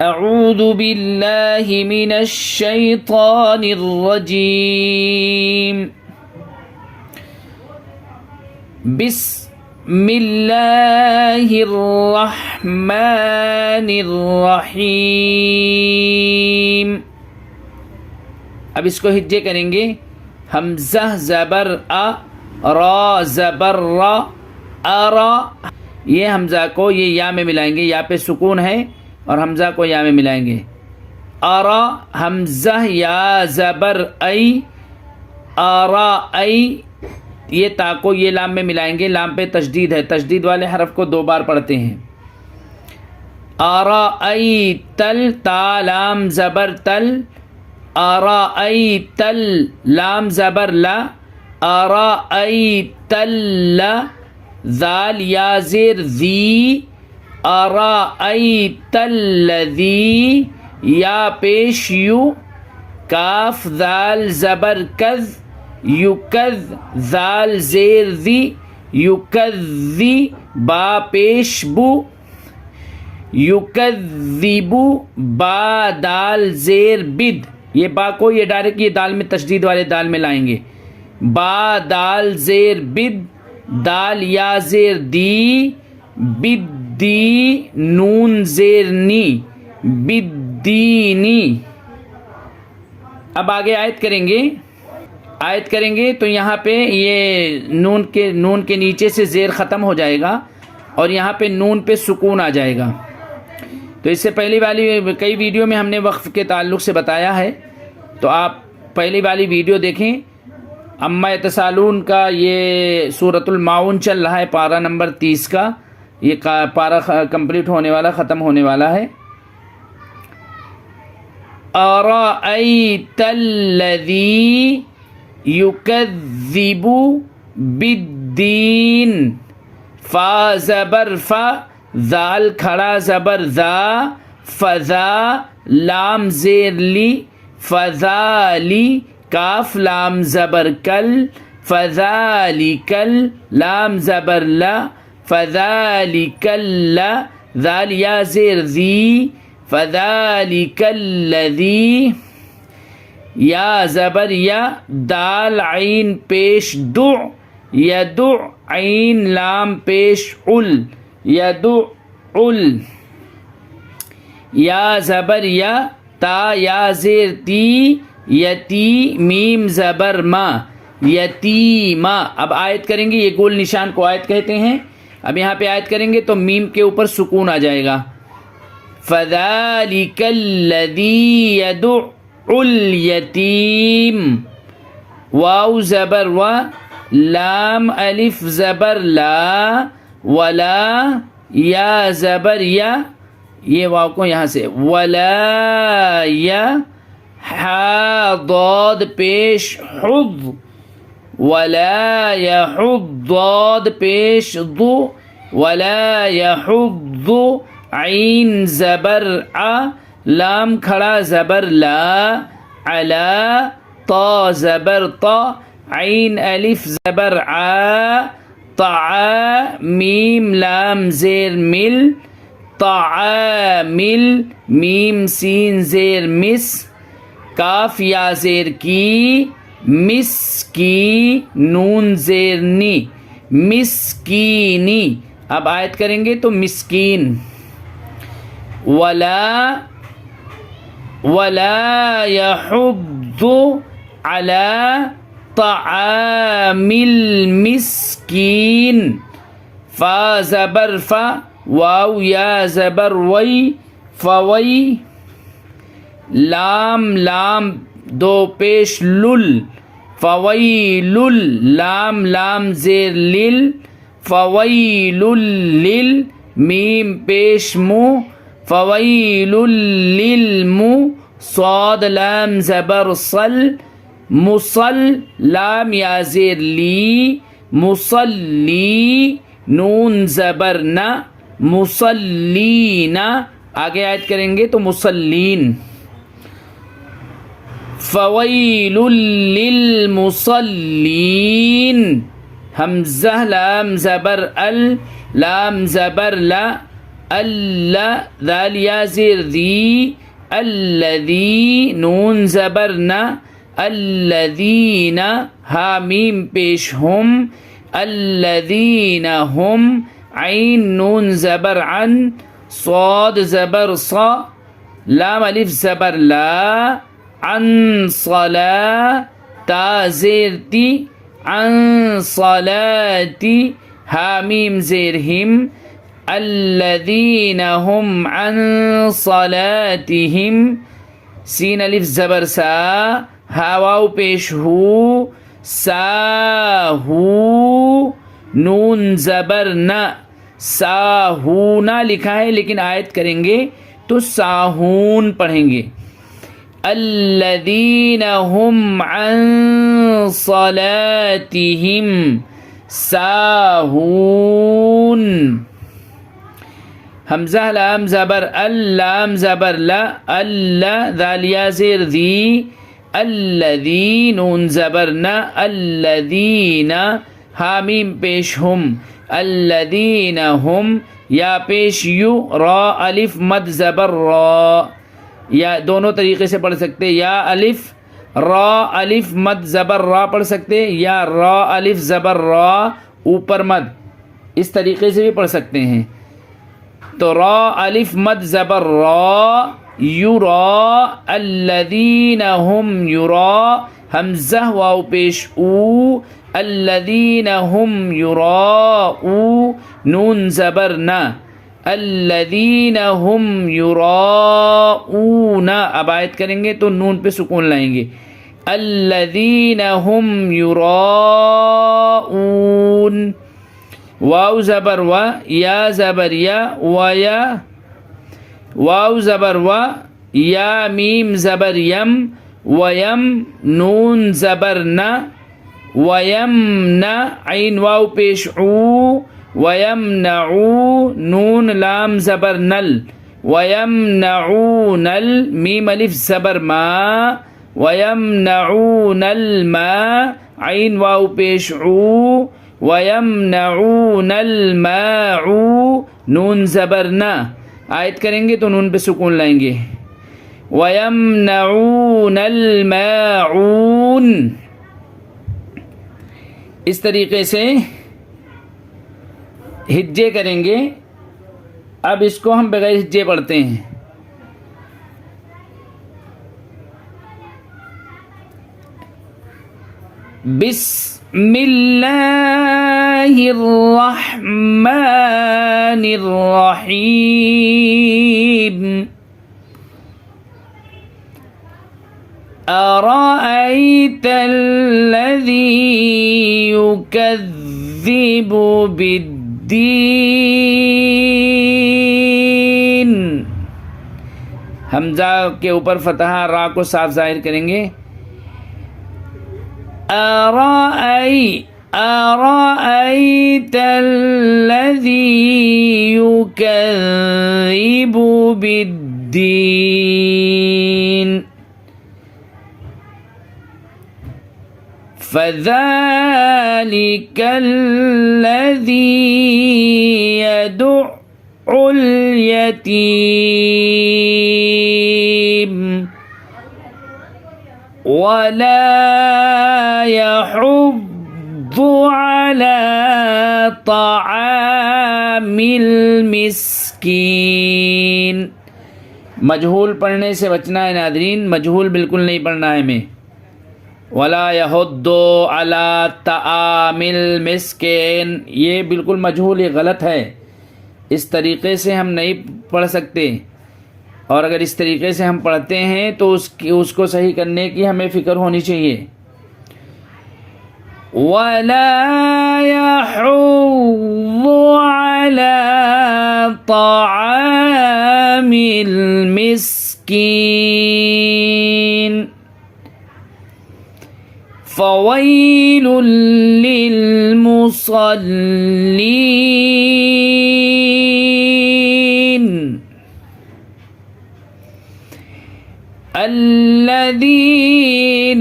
اعوذ باللہ من الشیطان الرجیم بسم اللہ الرحمن الرحیم. اب اس کو ہجے کریں گے. حمزہ زبر را زبر را ارا. یہ حمزہ کو یہ یا میں ملائیں گے. یا پہ سکون ہے اور حمزہ کو یا میں ملائیں گے. ارا حمزہ یا زبر ای ارا ای. یہ تا کو یہ لام میں ملائیں گے. لام پہ تشدید ہے. تشدید والے حرف کو 2 بار پڑھتے ہیں. ارا ای تل تا لام زبر تل ارا ای تل لام زبر لا ارا ای تل ذال یا زیر ذی ارا ای تل ذی یا پیش یو کاف ذال زبر کذ یکذ ذال زیر ذی یکذی با پیش بو یکذبو با دال زیر بد. یہ با کو یہ ڈائریکٹ یہ دال میں تشدید والے دال میں لائیں گے. با دال زیر بد دال یا زیر دی بد دی نون زیر نی بدینی. اب آگے آیت کریں گے تو یہاں پہ یہ نون کے نیچے سے زیر ختم ہو جائے گا اور یہاں پہ نون پہ سکون آ جائے گا. تو اس سے پہلی والی کئی ویڈیو میں ہم نے وقف کے تعلق سے بتایا ہے, تو آپ پہلی والی ویڈیو دیکھیں. اما یتسالون کا یہ سورۃ الماعون چل رہا ہے, پارہ نمبر 30 کا. یہ پارہ کمپلیٹ ہونے والا, ختم ہونے والا ہے. ارأیت الذی یکذب بالدین فا زبر فا ذال کھڑا زبر ذا فذا لام زیر لی فذالی کاف لام زبر کل فذالکل لام زبر لا فذالکل لا ذال یا زیر ذی فذالکل الذی یا زبر یا دال عین پیش دع یدع عین لام پیش ال یدعل یا زبر یا تا یا زیر تی یتی میم زبر ما یتیما. اب آیت کریں گے, یہ گول نشان کو آیت کہتے ہیں. اب یہاں پہ آیت کریں گے تو میم کے اوپر سکون آ جائے گا. فذالک الذی یدع الیتیم واو زبر و لام الف زبر لا ولا یا زبر یا یہ واو کو یہاں سے ولا یا ہا ضاد پیش حض ولا یحض ضاد پیش ضو ولا یحض عین زبر ع لام کھڑا زبر لا علا طا زبر طا عین الف زبر ع طع میم لام زیر مل طعامل میم سین زیر مس کاف یا زیر کی مس کی نون زیر نی مسکینی. اب آیت کریں گے تو مسکین ولا یحض علی طعام المسکین فا زبر فا واو یا زبر وی فوی لام 2 پیش لل فویل لام زیر لل فویل لل میم پیش مو فویل للمو صاد لام زبر صل مصل لام یا زیر لی مصلی نون زبر نا مصلینا. آگے آیت کریں گے تو مسلین فویل للمصلین حمزہ لام زبر ال لام زبر لا ذال یا زیر ذی الذی نون زبر نا الذین ہا میم پیش ہم الذین ہم عین نون زبر عن صاد زبر صا لام الف زبر لا عن صلا تا زیر تی عن صلاتی ہا میم زیر ہم الذین ہم عن صلاتہم سین الف زبر سا ہا واو پیش ہو ساہو نون زبر نہ ساہونا لکھا ہے لیکن آیت کریں گے تو ساہون پڑھیں گے الذین ہم عن صلاتہم ساہون حمزہ لام زبر اللام زبر لا اللہ ذال یا زیر ذی الذی نون زبر نا الذین حامیم پیش ہم الذین ہم یا پیش یو را الف مد زبر را یا دونوں طریقے سے پڑھ سکتے یا الف را الف مد زبر را پڑھ سکتے یا را الف زبر را اوپر مد اس طریقے سے بھی پڑھ سکتے ہیں تو را الف مد زبر را یرا الذین ہم یرا حمزہ واو پیش او الذین ہم یراؤ نون زبر نا الذین ہم یراؤون اب آیت کریں گے تو نون پہ سکون لائیں گے الذین ہم یراؤون واو زبر و یا زبر یا ویا واو زبر و یا میم زبر یم ویم نون زبر نا ویمنع عین واو پیش عو ویمنعو نون لام زبر نل ویمنعون میم الف زبر ما ویمنعون الماء عین واو پیش عو ویمنعون الماء نون زبر نا آیت کریں گے تو نون پہ سکون لائیں گے ویمنعون الماعون اس طریقے سے ہجے کریں گے. اب اس کو ہم بغیر ہجے پڑھتے ہیں. بسم اللہ الرحمن الرحیم. أرأيت الذي يكذب بالدين. حمزہ کے اوپر فتحہ را کو صاف ظاہر کریں گے. أرأيت الذي يكذب بالدين. فذلك الذي يدع اليتيم ولا يحض على طعام المسكين. مجہول پڑھنے سے بچنا ہے ناظرین، مجہول بالکل نہیں پڑھنا ہے ہمیں. ولا يحض على طعام المسكين، یہ بالکل مجہول، یہ غلط ہے. اس طریقے سے ہم نہیں پڑھ سکتے، اور اگر اس طریقے سے ہم پڑھتے ہیں تو اس کو صحیح کرنے کی ہمیں فکر ہونی چاہیے. ولا يحض على طعام المسكين. فويل للمصلين الذين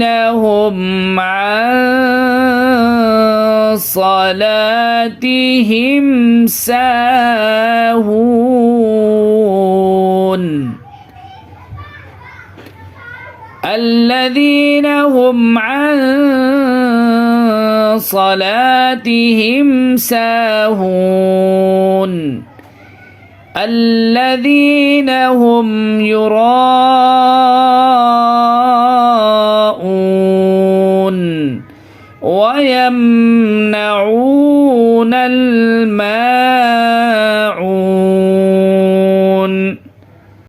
هم عن صلاتهم ساهون الذين هم عن صلاتهم ساهون الذين هم يراءون ويمنعون الماء